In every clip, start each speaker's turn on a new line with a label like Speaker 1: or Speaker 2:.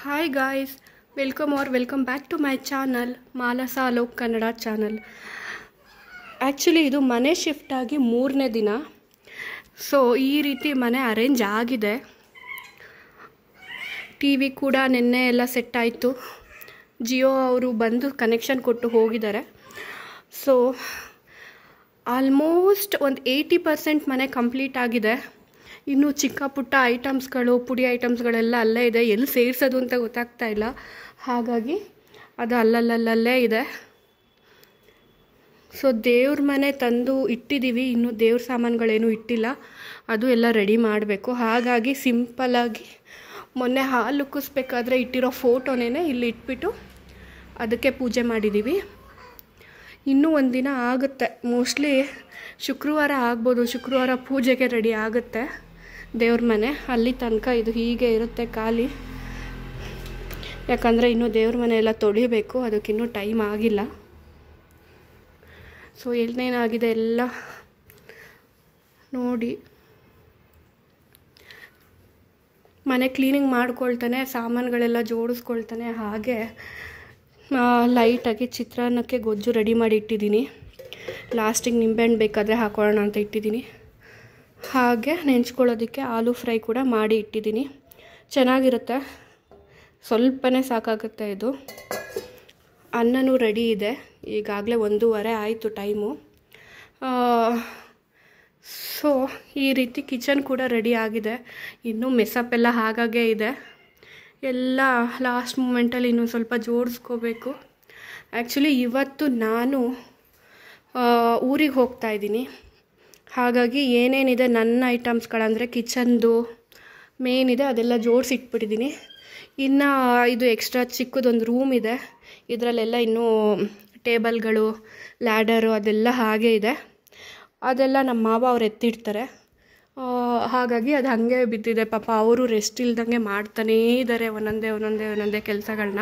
Speaker 1: Hi guys, welcome back to my channel, Malasa Alok Kannada channel. Actually ಇದು ಮನೆ shift ಆಗಿ 3ನೇ ದಿನ. ಸೊ ಈ ರೀತಿ ಮನೆ ಅರೇಂಜ್ ಆಗಿದೆ. ಟಿವಿ ಕೂಡ ನಿನ್ನೆ ಎಲ್ಲ ಸೆಟ್ ಆಯಿತು. ಜಿಯೋ ಅವರು ಬಂದು ಕನೆಕ್ಷನ್ ಕೊಟ್ಟು ಹೋಗಿದ್ದಾರೆ. ಸೊ ಆಲ್ಮೋಸ್ಟ್ ಒಂದು 80% ಮನೆ ಕಂಪ್ಲೀಟ್ ಆಗಿದೆ. ಇನ್ನು ಚಿಕ್ಕ ಪುಟ್ಟ ಐಟಮ್ಸ್ಗಳು ಪುಡಿ ಐಟಮ್ಸ್ಗಳೆಲ್ಲ ಅಲ್ಲೇ ಇದೆ. ಎಲ್ಲಿ ಸೇರಿಸೋದು ಅಂತ ಗೊತ್ತಾಗ್ತಾ ಇಲ್ಲ. ಹಾಗಾಗಿ ಅದು ಅಲ್ಲಲ್ಲೇ ಇದೆ. ಸೊ ದೇವ್ರ ಮನೆ ತಂದು ಇಟ್ಟಿದ್ದೀವಿ. ಇನ್ನು ದೇವ್ರ ಸಾಮಾನುಗಳೇನು ಇಟ್ಟಿಲ್ಲ, ಅದು ಎಲ್ಲ ರೆಡಿ ಮಾಡಬೇಕು. ಹಾಗಾಗಿ ಸಿಂಪಲ್ಲಾಗಿ ಮೊನ್ನೆ ಹಾಲು ಉಕ್ಕಿಸ್ಬೇಕಾದ್ರೆ ಇಟ್ಟಿರೋ ಫೋಟೋನೇ ಇಲ್ಲಿ ಇಟ್ಬಿಟ್ಟು ಅದಕ್ಕೆ ಪೂಜೆ ಮಾಡಿದ್ದೀವಿ. ಇನ್ನೂ ಒಂದು ದಿನ ಆಗುತ್ತೆ, ಮೋಸ್ಟ್ಲಿ ಶುಕ್ರವಾರ ಆಗ್ಬೋದು. ಶುಕ್ರವಾರ ಪೂಜೆಗೆ ರೆಡಿ ಆಗುತ್ತೆ ದೇವ್ರ ಮನೆ. ಅಲ್ಲಿ ತನಕ ಇದು ಹೀಗೆ ಇರುತ್ತೆ ಖಾಲಿ. ಯಾಕಂದರೆ ಇನ್ನೂ ದೇವ್ರ ಮನೆ ಎಲ್ಲ ತೊಳಿಬೇಕು, ಅದಕ್ಕಿನ್ನೂ ಟೈಮ್ ಆಗಿಲ್ಲ. ಸೊ ಏನೇನಾಗಿದೆ ಎಲ್ಲ ನೋಡಿ. ಮನೆ ಕ್ಲೀನಿಂಗ್ ಮಾಡ್ಕೊಳ್ತಾನೆ, ಸಾಮಾನುಗಳೆಲ್ಲ ಜೋಡಿಸ್ಕೊಳ್ತಾನೆ. ಹಾಗೆ ಲೈಟಾಗಿ ಚಿತ್ರಾನ್ನಕ್ಕೆ ಗೊಜ್ಜು ರೆಡಿ ಮಾಡಿ ಇಟ್ಟಿದ್ದೀನಿ. ಲಾಸ್ಟಿಗೆ ನಿಂಬೆಹಣ್ಣು ಬೇಕಾದರೆ ಹಾಕೊಳ್ಳೋಣ ಅಂತ ಇಟ್ಟಿದ್ದೀನಿ. ಹಾಗೆ ನೆಂಚ್ಕೊಳ್ಳೋದಕ್ಕೆ ಆಲೂ ಫ್ರೈ ಕೂಡ ಮಾಡಿ ಇಟ್ಟಿದ್ದೀನಿ. ಚೆನ್ನಾಗಿರುತ್ತೆ, ಸ್ವಲ್ಪನೇ ಸಾಕಾಗುತ್ತೆ ಇದು. ಅನ್ನನೂ ರೆಡಿ ಇದೆ. ಈಗಾಗಲೇ 1:15 ಆಯಿತು ಟೈಮು. ಸೊ ಈ ರೀತಿ ಕಿಚನ್ ಕೂಡ ರೆಡಿ ಆಗಿದೆ. ಇನ್ನೂ ಮೆಸಪ್ ಎಲ್ಲ ಹಾಗಾಗೇ ಇದೆ. ಎಲ್ಲ ಲಾಸ್ಟ್ ಮೂಮೆಂಟಲ್ಲಿ ಇನ್ನೂ ಸ್ವಲ್ಪ ಜೋಡಿಸ್ಕೋಬೇಕು. ಆ್ಯಕ್ಚುಲಿ ಇವತ್ತು ನಾನು ಊರಿಗೆ ಹೋಗ್ತಾಯಿದ್ದೀನಿ. ಹಾಗಾಗಿ ಏನೇನಿದೆ ನನ್ನ ಐಟಮ್ಸ್ಗಳಂದರೆ ಕಿಚನ್ದು ಮೇನ್ ಇದೆ, ಅದೆಲ್ಲ ಜೋಡಿಸಿಟ್ಬಿಟ್ಟಿದ್ದೀನಿ. ಇನ್ನು ಇದು ಎಕ್ಸ್ಟ್ರಾ ಚಿಕ್ಕದೊಂದು ರೂಮ್ ಇದೆ. ಇದರಲ್ಲೆಲ್ಲ ಇನ್ನೂ ಟೇಬಲ್ಗಳು, ಲ್ಯಾಡರು ಅದೆಲ್ಲ ಹಾಗೇ ಇದೆ. ಅದೆಲ್ಲ ನಮ್ಮ ಮಾವ ಅವ್ರು ಎತ್ತಿಡ್ತಾರೆ. ಹಾಗಾಗಿ ಅದು ಹಾಗೆ ಬಿದ್ದಿದೆ. ಪಾಪ ಅವರು ರೆಸ್ಟ್ ಇಲ್ದಂಗೆ ಮಾಡ್ತಾನೇ ಇದ್ದಾರೆ ಒಂದೊಂದೇ ಕೆಲಸಗಳನ್ನ.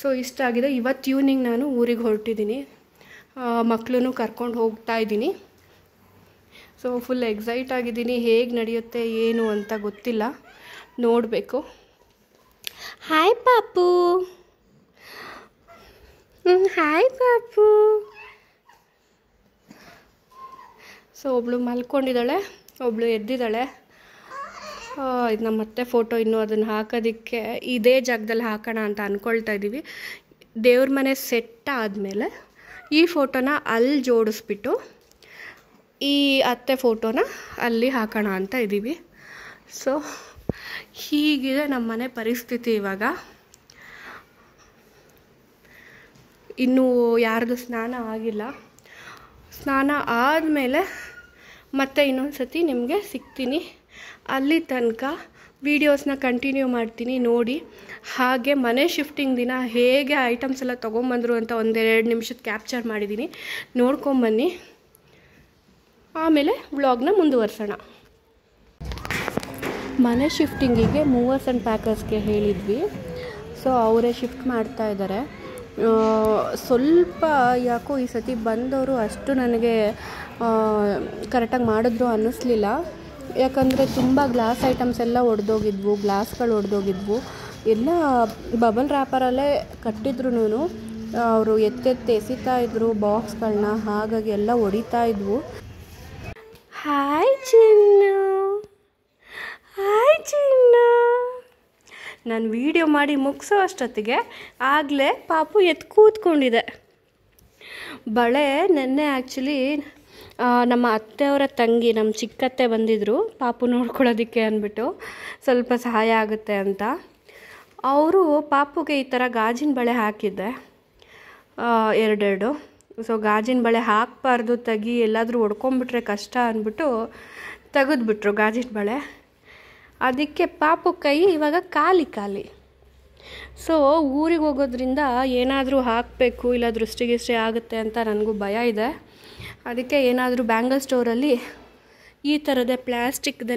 Speaker 1: ಸೊ ಇಷ್ಟ ಆಗಿದೆ. ಇವತ್ತು ಈವ್ನಿಂಗ್ ನಾನು ಊರಿಗೆ ಹೊರಟಿದ್ದೀನಿ. ಮಕ್ಕಳನ್ನು ಕರ್ಕೊಂಡು ಹೋಗ್ತಾ ಇದ್ದೀನಿ. ಸೊ ಫುಲ್ ಎಕ್ಸೈಟ್ ಆಗಿದ್ದೀನಿ. ಹೇಗೆ ನಡೆಯುತ್ತೆ ಏನು ಅಂತ ಗೊತ್ತಿಲ್ಲ, ನೋಡಬೇಕು. ಹಾಯ್ ಪಾಪು, ಹಾಯ್ ಪಾಪು. ಸೊ ಒಬ್ಳು ಮಲ್ಕೊಂಡಿದ್ದಾಳೆ, ಒಬ್ಳು ಎದ್ದಿದ್ದಾಳೆ. ಇದು ನಮ್ಮ ಅತ್ತೆ ಫೋಟೋ. ಇನ್ನೂ ಅದನ್ನು ಹಾಕೋದಕ್ಕೆ ಇದೇ ಜಾಗದಲ್ಲಿ ಹಾಕೋಣ ಅಂತ ಅಂದ್ಕೊಳ್ತಾ ಇದ್ದೀವಿ. ದೇವ್ರ ಮನೆ ಸೆಟ್ ಆದಮೇಲೆ ಈ ಫೋಟೋನ ಅಲ್ಲಿ ಜೋಡಿಸ್ಬಿಟ್ಟು ಈ ಅತ್ತೆ ಫೋಟೋನ ಅಲ್ಲಿ ಹಾಕೋಣ ಅಂತ ಇದ್ದೀವಿ. ಸೊ ಹೀಗಿದೆ ನಮ್ಮ ಮನೆ ಪರಿಸ್ಥಿತಿ ಇವಾಗ. ಇನ್ನೂ ಯಾರ್ದು ಸ್ನಾನ ಆಗಿಲ್ಲ. ಸ್ನಾನ ಆದಮೇಲೆ ಮತ್ತೆ ಇನ್ನೊಂದು ಸತಿ ನಿಮಗೆ ಸಿಗ್ತೀನಿ. ಅಲ್ಲಿ ತನಕ ವೀಡಿಯೋಸ್ನ ಕಂಟಿನ್ಯೂ ಮಾಡ್ತೀನಿ ನೋಡಿ. ಹಾಗೆ ಮನೆ ಶಿಫ್ಟಿಂಗ್ ದಿನ ಹೇಗೆ ಐಟಮ್ಸ್ ಎಲ್ಲ ತೊಗೊಂಬಂದರು ಅಂತ 1-2 ನಿಮಿಷದ ಕ್ಯಾಪ್ಚರ್ ಮಾಡಿದ್ದೀನಿ, ನೋಡ್ಕೊಂಬನ್ನಿ. ಆಮೇಲೆ ವ್ಲಾಗ್ನ ಮುಂದುವರ್ಸೋಣ. ಮನೆ ಶಿಫ್ಟಿಂಗಿಗೆ ಮೂವರ್ಸ್ ಆ್ಯಂಡ್ ಪ್ಯಾಕರ್ಸ್ಗೆ ಹೇಳಿದ್ವಿ. ಸೊ ಅವರೇ ಶಿಫ್ಟ್ ಮಾಡ್ತಾ ಇದ್ದಾರೆ. ಸ್ವಲ್ಪ ಯಾಕೋ ಈ ಸತಿ ಬಂದವರು ಅಷ್ಟು ನನಗೆ ಕರೆಕ್ಟಾಗಿ ಮಾಡಿದ್ರು ಅನ್ನಿಸ್ಲಿಲ್ಲ. ಯಾಕಂದರೆ ತುಂಬ ಗ್ಲಾಸ್ ಐಟಮ್ಸ್ ಎಲ್ಲ ಒಡೆದೋಗಿದ್ವು, ಗ್ಲಾಸ್ಗಳು ಒಡೆದೋಗಿದ್ವು. ಎಲ್ಲ ಬಬಲ್ ರ್ಯಾಪರಲ್ಲೇ ಕಟ್ಟಿದ್ರು. ಅವರು ಎತ್ತೆತ್ತಿ ಎಸಿತಾ ಇದ್ರು ಬಾಕ್ಸ್ಗಳನ್ನ. ಹಾಗಾಗಿ ಎಲ್ಲ ಹೊಡಿತಾ ಇದ್ವು. ಹಾಯ್ ಚಿನ್ನು, ಹಾಯ್ ಚಿನ್ನು. ನಾನು ವೀಡಿಯೋ ಮಾಡಿ ಮುಗಿಸೋ ಅಷ್ಟೊತ್ತಿಗೆ ಆಗಲೇ ಪಾಪು ಎದ್ದು ಕೂತ್ಕೊಂಡಿದೆ. ಬಳೆ ನೆನ್ನೆ ಆ್ಯಕ್ಚುಲಿ ನಮ್ಮ ಅತ್ತೆಯವರ ತಂಗಿ, ನಮ್ಮ ಚಿಕ್ಕತ್ತೆ ಬಂದಿದ್ದರು ಪಾಪು ನೋಡ್ಕೊಳ್ಳೋದಕ್ಕೆ ಅಂದ್ಬಿಟ್ಟು, ಸ್ವಲ್ಪ ಸಹಾಯ ಆಗುತ್ತೆ ಅಂತ. ಅವರು ಪಾಪುಗೆ ಈ ಥರ ಗಾಜಿನ ಬಳೆ ಹಾಕಿದ್ದೆ 2. ಸೊ ಗಾಜಿನ ಬಳೆ ಹಾಕಬಾರ್ದು, ತೆಗಿ, ಎಲ್ಲಾದರೂ ಹೊಡ್ಕೊಂಬಿಟ್ರೆ ಕಷ್ಟ ಅಂದ್ಬಿಟ್ಟು ತೆಗೆದ್ಬಿಟ್ರು ಗಾಜಿನ ಬಳೆ. ಅದಕ್ಕೆ ಪಾಪು ಕೈ ಇವಾಗ ಖಾಲಿ. ಸೊ ಊರಿಗೆ ಹೋಗೋದ್ರಿಂದ ಏನಾದರೂ ಹಾಕಬೇಕು, ಇಲ್ಲ ದೃಷ್ಟಿಗಿಷ್ಟಿ ಆಗುತ್ತೆ ಅಂತ ನನಗೂ ಭಯ ಇದೆ. ಅದಕ್ಕೆ ಏನಾದರೂ ಬ್ಯಾಂಗಲ್ ಸ್ಟೋರಲ್ಲಿ ಈ ಥರದೇ ಪ್ಲ್ಯಾಸ್ಟಿಕ್ದೇ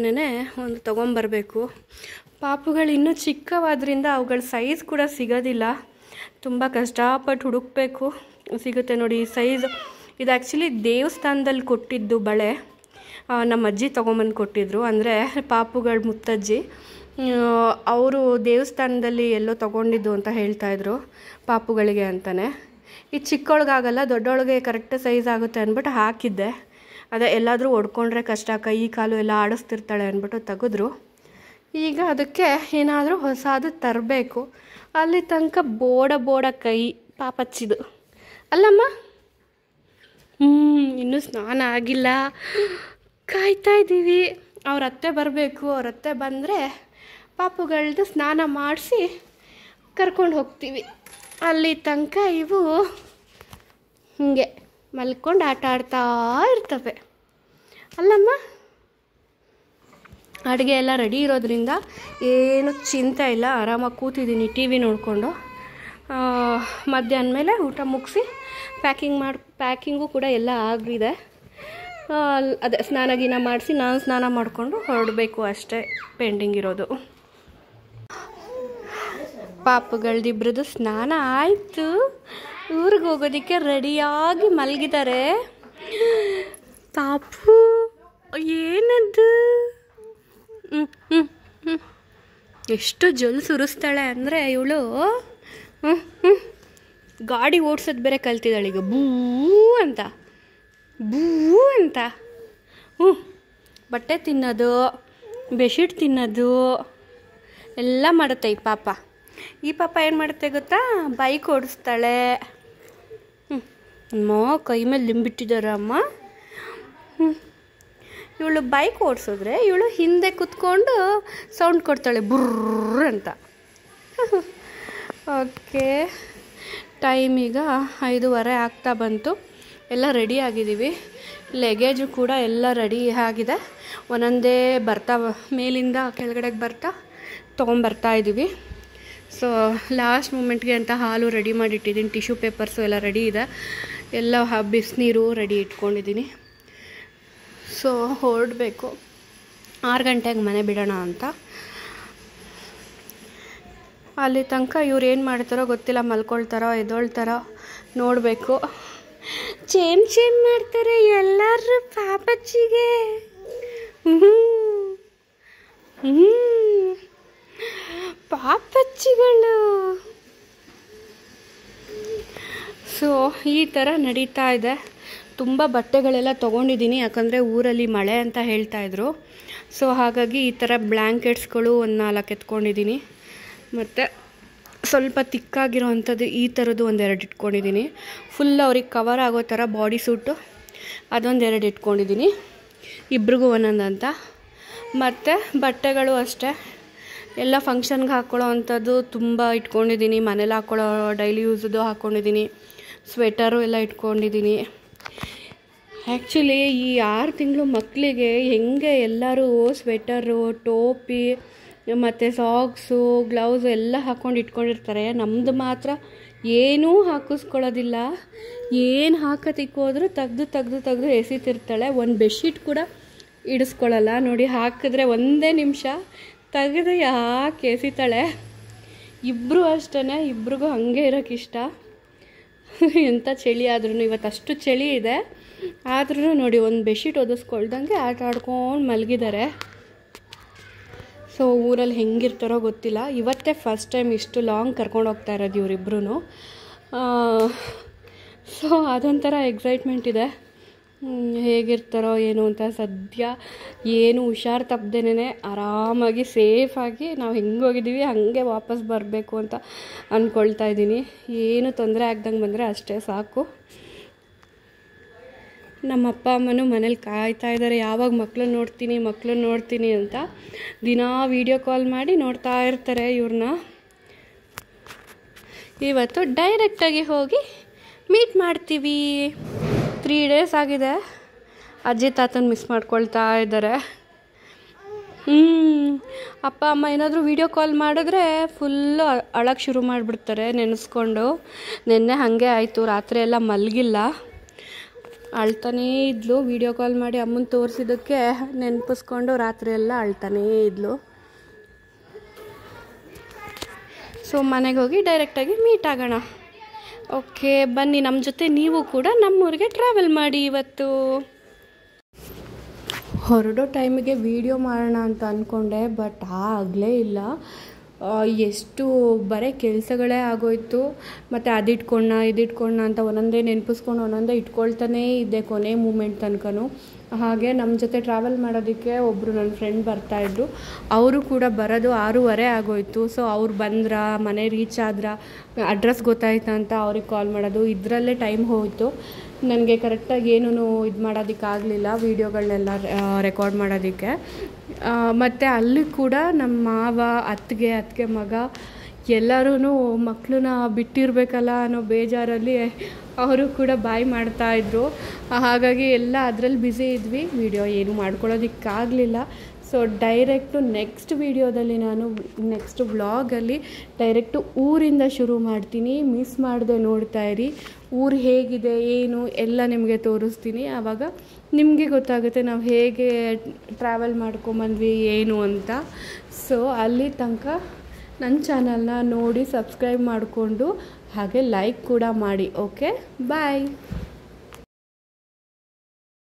Speaker 1: ಒಂದು ತೊಗೊಂಬರಬೇಕು. ಪಾಪುಗಳು ಇನ್ನೂ ಚಿಕ್ಕವಾದ್ರಿಂದ ಅವುಗಳ ಸೈಜ್ ಕೂಡ ಸಿಗೋದಿಲ್ಲ. ತುಂಬ ಕಷ್ಟಪಟ್ಟು ಹುಡುಕಬೇಕು. ಸಿಗುತ್ತೆ ನೋಡಿ ಈ ಸೈಜ್. ಇದು ಆ್ಯಕ್ಚುಲಿ ದೇವಸ್ಥಾನದಲ್ಲಿ ಕೊಟ್ಟಿದ್ದು ಬಳೆ. ನಮ್ಮ ಅಜ್ಜಿ ತೊಗೊಂಬಂದು ಕೊಟ್ಟಿದ್ರು, ಅಂದರೆ ಪಾಪುಗಳ ಮುತ್ತಜ್ಜಿ. ಅವರು ದೇವಸ್ಥಾನದಲ್ಲಿ ಎಲ್ಲೋ ತೊಗೊಂಡಿದ್ದು ಅಂತ ಹೇಳ್ತಾಯಿದ್ರು ಪಾಪುಗಳಿಗೆ ಅಂತಲೇ. ಈ ಚಿಕ್ಕವಳಿಗಾಗಲ್ಲ, ದೊಡ್ಡವಳಿಗೆ ಕರೆಕ್ಟ್ ಸೈಜ್ ಆಗುತ್ತೆ ಅಂದ್ಬಿಟ್ಟು ಹಾಕಿದ್ದೆ. ಅದೇ ಎಲ್ಲಾದರೂ ಒಡ್ಕೊಂಡ್ರೆ ಕಷ್ಟ, ಕೈ ಕಾಲು ಎಲ್ಲ ಆಡಿಸ್ತಿರ್ತಾಳೆ ಅಂದ್ಬಿಟ್ಟು ತೆಗೆದ್ರು. ಈಗ ಅದಕ್ಕೆ ಏನಾದರೂ ಹೊಸದು ತರಬೇಕು. ಅಲ್ಲಿ ತನಕ ಬೋಡ ಕೈ ಪಾಪಚ್ಚಿದು ಅಲ್ಲಮ್ಮ. ಇನ್ನೂ ಸ್ನಾನ ಆಗಿಲ್ಲ, ಕಾಯ್ತಾ ಇದ್ದೀವಿ. ಅವ್ರ ಅತ್ತೆ ಬರಬೇಕು. ಅವ್ರ ಅತ್ತೆ ಬಂದರೆ ಪಾಪುಗಳದ್ದು ಸ್ನಾನ ಮಾಡಿಸಿ ಕರ್ಕೊಂಡು ಹೋಗ್ತೀವಿ. ಅಲ್ಲಿ ತನಕ ಇವು ಹೀಗೆ ಮಲ್ಕೊಂಡು ಆಟ ಆಡ್ತಾ ಇರ್ತವೆ ಅಲ್ಲಮ್ಮ. ಅಡುಗೆ ಎಲ್ಲ ರೆಡಿ ಇರೋದ್ರಿಂದ ಏನು ಚಿಂತೆ ಇಲ್ಲ, ಆರಾಮಾಗಿ ಕೂತಿದ್ದೀನಿ ಟಿ ವಿ ನೋಡಿಕೊಂಡು. ಮಧ್ಯಾಹ್ನ ಮೇಲೆ ಊಟ ಮುಗಿಸಿ ಪ್ಯಾಕಿಂಗು ಕೂಡ ಎಲ್ಲ ಆಗಿದೆ. ಅದೇ ಸ್ನಾನ ಗೀನ ಮಾಡಿಸಿ ನಾನು ಸ್ನಾನ ಮಾಡಿಕೊಂಡು ಹೊರಡಬೇಕು ಅಷ್ಟೇ ಪೆಂಡಿಂಗ್ ಇರೋದು. ಪಾಪುಗಳ್ದಿಬ್ರದ್ದು ಸ್ನಾನ ಆಯಿತು. ಊರಿಗೆ ಹೋಗೋದಕ್ಕೆ ರೆಡಿಯಾಗಿ ಮಲಗಿದ್ದಾರೆ. ಪಾಪು ಏನದು ಎಷ್ಟು ಜೊಲ್ ಸುರಿಸ್ತಾಳೆ ಅಂದರೆ ಇವಳು. ಗಾಡಿ ಓಡಿಸೋದು ಬೇರೆ ಕಲ್ತಿದ್ದಾಳೆ ಈಗ. ಬೂ ಅಂತ ಬಟ್ಟೆ ತಿನ್ನೋದು, ಬೆಡ್ಶೀಟ್ ತಿನ್ನೋದು ಎಲ್ಲ ಮಾಡುತ್ತೆ ಈ ಪಾಪ ಏನು ಮಾಡುತ್ತೆ ಗೊತ್ತಾ, ಬೈಕ್ ಓಡಿಸ್ತಾಳೆ. ಅಮ್ಮ ಕೈ ಮೇಲೆ ಲಿಂಬಿಟ್ಟಿದ್ದಾರೆ ಅಮ್ಮ. ಇವಳು ಬೈಕ್ ಓಡಿಸಿದ್ರೆ ಇವಳು ಹಿಂದೆ ಕೂತ್ಕೊಂಡು ಸೌಂಡ್ ಕೊಡ್ತಾಳೆ ಬುರ್ರ ಅಂತ. ಓಕೆ, ಟೈಮ್ ಈಗ 5:30 ಆಗ್ತಾ ಬಂತು. ಎಲ್ಲ ರೆಡಿ ಆಗಿದ್ದೀವಿ. ಲಗೇಜು ಕೂಡ ಎಲ್ಲ ರೆಡಿ ಆಗಿದೆ. ಒಂದೊಂದೇ ಬರ್ತಾ ಮೇಲಿಂದ ಕೆಳಗಡೆಗೆ ಬರ್ತಾ ತೊಗೊಂಬರ್ತಾ ಇದ್ದೀವಿ. ಸೊ ಲಾಸ್ಟ್ ಮೂಮೆಂಟ್ಗೆ ಅಂತ ಹಾಲು ರೆಡಿ ಮಾಡಿಟ್ಟಿದ್ದೀನಿ, ಟಿಶ್ಯೂ ಪೇಪರ್ಸು ಎಲ್ಲ ರೆಡಿ ಇದೆ. ಎಲ್ಲ ಬಿಸಿನೀರು ರೆಡಿ ಇಟ್ಕೊಂಡಿದ್ದೀನಿ. ಸೊ ಹೊರಡಬೇಕು. 6 ಗಂಟೆಗೆ ಮನೆ ಬಿಡೋಣ ಅಂತ. ಅಲ್ಲಿ ತನಕ ಇವ್ರು ಏನು ಮಾಡ್ತಾರೋ ಗೊತ್ತಿಲ್ಲ, ಮಲ್ಕೊಳ್ತಾರೋ ಎದ್ದೊಳ್ತಾರೋ ನೋಡಬೇಕು. ಚೇಮ್ ಮಾಡ್ತಾರೆ ಎಲ್ಲರೂ ಪಾಪಚ್ಚಿಗೆ. ಪಾಪಚ್ಚಿಗಳು. ಸೊ ಈ ಥರ ನಡೀತಾ ಇದೆ. ತುಂಬ ಬಟ್ಟೆಗಳೆಲ್ಲ ತೊಗೊಂಡಿದ್ದೀನಿ, ಯಾಕಂದರೆ ಊರಲ್ಲಿ ಮಳೆ ಅಂತ ಹೇಳ್ತಾಯಿದ್ರು. ಸೊ ಹಾಗಾಗಿ ಈ ಥರ ಬ್ಲ್ಯಾಂಕೆಟ್ಸ್ಗಳು ಒಂದು 4 ಎತ್ಕೊಂಡಿದ್ದೀನಿ. ಮತ್ತು ಸ್ವಲ್ಪ ತಿಕ್ಕಾಗಿರೋ ಅಂಥದ್ದು ಈ ಥರದ್ದು 1-2 ಇಟ್ಕೊಂಡಿದ್ದೀನಿ. ಫುಲ್ ಅವ್ರಿಗೆ ಕವರ್ ಆಗೋ ಥರ ಬಾಡಿ ಸೂಟು ಅದೊಂದು 2 ಇಟ್ಕೊಂಡಿದ್ದೀನಿ, ಇಬ್ರಿಗೂ ಒಂದೊಂದು ಅಂತ. ಮತ್ತು ಬಟ್ಟೆಗಳು ಅಷ್ಟೇ ಎಲ್ಲ ಫಂಕ್ಷನ್ಗೆ ಹಾಕ್ಕೊಳ್ಳೋ ಅಂಥದ್ದು ತುಂಬ ಇಟ್ಕೊಂಡಿದ್ದೀನಿ. ಮನೇಲಿ ಹಾಕ್ಕೊಳ್ಳೋ ಡೈಲಿ ಯೂಸದು ಹಾಕ್ಕೊಂಡಿದ್ದೀನಿ. ಸ್ವೆಟರು ಎಲ್ಲ ಇಟ್ಕೊಂಡಿದ್ದೀನಿ. ಆ್ಯಕ್ಚುಲಿ ಈ 6 ತಿಂಗಳು ಮಕ್ಕಳಿಗೆ ಹೆಂಗೆ ಎಲ್ಲರೂ ಸ್ವೆಟರು, ಟೋಪಿ ಮತ್ತು ಸಾಕ್ಸು, ಗ್ಲೌಸು ಎಲ್ಲ ಹಾಕ್ಕೊಂಡು ಇಟ್ಕೊಂಡಿರ್ತಾರೆ. ನಮ್ಮದು ಮಾತ್ರ ಏನೂ ಹಾಕಿಸ್ಕೊಳ್ಳೋದಿಲ್ಲ. ಏನು ಹಾಕೋತಿಕ್ಕೋದ್ರೂ ತೆಗ್ದು ಎಸಿತಿರ್ತಾಳೆ. ಒಂದು ಬೆಡ್ಶೀಟ್ ಕೂಡ ಇಡಿಸ್ಕೊಳ್ಳಲ್ಲ ನೋಡಿ. ಹಾಕಿದ್ರೆ 1 ನಿಮಿಷ ತೆಗೆದು ಯಾಕೆ ಎಸಿತಾಳೆ. ಇಬ್ಬರು ಅಷ್ಟೇ, ಇಬ್ರಿಗೂ ಹಾಗೆ ಇರೋಕ್ಕೆ ಇಷ್ಟ. ಎಂಥ ಚಳಿ ಆದ್ರೂ, ಇವತ್ತಷ್ಟು ಚಳಿ ಇದೆ ಆದ್ರೂ ನೋಡಿ ಒಂದು ಬೆಡ್ಶೀಟ್ ಒದಿಸ್ಕೊಳ್ದಂಗೆ ಆಟ ಆಡ್ಕೊಂಡು ಮಲಗಿದ್ದಾರೆ. ಸೊ ಊರಲ್ಲಿ ಹೆಂಗಿರ್ತಾರೋ ಗೊತ್ತಿಲ್ಲ. ಇವತ್ತೇ ಫಸ್ಟ್ ಟೈಮ್ ಇಷ್ಟು ಲಾಂಗ್ ಕರ್ಕೊಂಡು ಹೋಗ್ತಾ ಇರೋದು ಇವರಿಬ್ರು. ಸೊ ಅದೊಂಥರ ಎಕ್ಸೈಟ್ಮೆಂಟ್ ಇದೆ. ಹೇಗಿರ್ತಾರೋ ಏನು ಅಂತ. ಸದ್ಯ ಏನು ಹುಷಾರು ತಪ್ಪದೇನೆ ಆರಾಮಾಗಿ ಸೇಫಾಗಿ ನಾವು ಹೆಂಗೆ ಹೋಗಿದ್ದೀವಿ ಹಾಗೆ ವಾಪಸ್ ಬರಬೇಕು ಅಂತ ಅಂದ್ಕೊಳ್ತಾ ಇದ್ದೀನಿ. ಏನು ತೊಂದರೆ ಆಗ್ದಂಗೆ ಬಂದರೆ ಅಷ್ಟೇ ಸಾಕು. ನಮ್ಮ ಅಪ್ಪ ಅಮ್ಮನೂ ಮನೇಲಿ ಕಾಯ್ತಾ ಇದ್ದಾರೆ, ಯಾವಾಗ ಮಕ್ಕಳನ್ನ ನೋಡ್ತೀನಿ ಅಂತ. ದಿನಾ ವೀಡಿಯೋ ಕಾಲ್ ಮಾಡಿ ನೋಡ್ತಾ ಇರ್ತಾರೆ ಇವ್ರನ್ನ. ಇವತ್ತು ಡೈರೆಕ್ಟಾಗಿ ಹೋಗಿ ಮೀಟ್ ಮಾಡ್ತೀವಿ. 3 ಡೇಸ್ ಆಗಿದೆ. ಅಜ್ಜಿ ತಾತನ ಮಿಸ್ ಮಾಡ್ಕೊಳ್ತಾ ಇದ್ದಾರೆ. ಅಪ್ಪ ಅಮ್ಮ ಏನಾದರೂ ವೀಡಿಯೋ ಕಾಲ್ ಮಾಡಿದ್ರೆ ಫುಲ್ಲು ಅಳಕ್ಕೆ ಶುರು ಮಾಡಿಬಿಡ್ತಾರೆ ನೆನೆಸ್ಕೊಂಡು. ನೆನ್ನೆ ಹಾಗೆ ಆಯಿತು, ರಾತ್ರಿ ಎಲ್ಲ ಮಲಗಿಲ್ಲ, ಅಳ್ತಾನೇ ಇದ್ಲು. ವೀಡಿಯೋ ಕಾಲ್ ಮಾಡಿ ಅಮ್ಮನ ತೋರಿಸಿದ್ದಕ್ಕೆ ನೆನಪಿಸ್ಕೊಂಡು ರಾತ್ರಿ ಎಲ್ಲ ಅಳ್ತಾನೇ ಇದ್ಲು. ಸೊ ಮನೆಗೆ ಹೋಗಿ ಡೈರೆಕ್ಟಾಗಿ ಮೀಟ್ ಆಗೋಣ. ಓಕೆ ಬನ್ನಿ, ನಮ್ಮ ಜೊತೆ ನೀವು ಕೂಡ ನಮ್ಮೂರಿಗೆ ಟ್ರಾವೆಲ್ ಮಾಡಿ ಇವತ್ತು. ಹೊರಡೋ ಟೈಮಿಗೆ ವೀಡಿಯೋ ಮಾಡೋಣ ಅಂತ ಅಂದ್ಕೊಂಡೆ, ಬಟ್ ಆಗಲೇ ಇಲ್ಲ. ಎಷ್ಟು ಬರೀ ಕೆಲಸಗಳೇ ಆಗೋಯ್ತು. ಮತ್ತು ಇದಿಟ್ಕೊಂಡ ಅಂತ ಒಂದೊಂದೇ ನೆನಪಿಸ್ಕೊಂಡು ಒಂದೊಂದೇ ಇಟ್ಕೊಳ್ತಾನೇ ಇದ್ದೆ ಕೊನೆ ಮೂಮೆಂಟ್ ತನಕನೂ. ಹಾಗೆ ನಮ್ಮ ಜೊತೆ ಟ್ರಾವೆಲ್ ಮಾಡೋದಕ್ಕೆ ಒಬ್ಬರು ನನ್ನ ಫ್ರೆಂಡ್ ಬರ್ತಾಯಿದ್ರು. ಅವರು ಕೂಡ ಬರೋದು 6:30 ಆಗೋಯಿತು. ಸೊ ಅವ್ರು ಬಂದ್ರ, ಮನೆ ರೀಚ್ ಆದ್ರ, ಅಡ್ರೆಸ್ ಗೊತ್ತಾಯ್ತು ಅಂತ ಅವ್ರಿಗೆ ಕಾಲ್ ಮಾಡೋದು, ಇದರಲ್ಲೇ ಟೈಮ್ ಹೋಯಿತು. ನನಗೆ ಕರೆಕ್ಟಾಗಿ ಏನೂ ಇದು ಮಾಡೋದಕ್ಕಾಗಲಿಲ್ಲ, ವೀಡಿಯೋಗಳನ್ನೆಲ್ಲ ರೆಕಾರ್ಡ್ ಮಾಡೋದಕ್ಕೆ. ಮತ್ತು ಅಲ್ಲಿ ಕೂಡ ನಮ್ಮ ಮಾವ, ಅತ್ತಿಗೆ ಮಗ ಎಲ್ಲರೂ ಮಕ್ಕಳನ್ನ ಬಿಟ್ಟಿರಬೇಕಲ್ಲ ಅನ್ನೋ ಬೇಜಾರಲ್ಲಿ ಅವರು ಕೂಡ ಬಾಯ್ ಮಾಡ್ತಾಯಿದ್ರು. ಹಾಗಾಗಿ ಎಲ್ಲ ಅದರಲ್ಲಿ ಬ್ಯುಸಿ ಇದ್ವಿ, ವೀಡಿಯೋ ಏನು ಮಾಡ್ಕೊಳ್ಳೋದಕ್ಕಾಗಲಿಲ್ಲ. ಸೊ ಡೈರೆಕ್ಟು ನೆಕ್ಸ್ಟ್ ವೀಡಿಯೋದಲ್ಲಿ ನಾನು ನೆಕ್ಸ್ಟ್ ವ್ಲಾಗಲ್ಲಿ ಡೈರೆಕ್ಟು ಊರಿಂದ ಶುರು ಮಾಡ್ತೀನಿ. ಮಿಸ್ ಮಾಡದೆ ನೋಡ್ತಾಯಿರಿ. ಊರು ಹೇಗಿದೆ ಏನು ಎಲ್ಲ ನಿಮಗೆ ತೋರಿಸ್ತೀನಿ. ಆವಾಗ ನಿಮಗೆ ಗೊತ್ತಾಗುತ್ತೆ ನಾವು ಹೇಗೆ ಟ್ರಾವೆಲ್ ಮಾಡ್ಕೊಂಬಂದ್ವಿ ಏನು ಅಂತ. ಸೊ ಅಲ್ಲಿ ತನಕ ನನ್ನ ಚಾನಲ್ನ ನೋಡಿ ಸಬ್ಸ್ಕ್ರೈಬ್ ಮಾಡಿಕೊಂಡು ಹಾಗೆ ಲೈಕ್ ಕೂಡ ಮಾಡಿ. ಓಕೆ, ಬಾಯ್.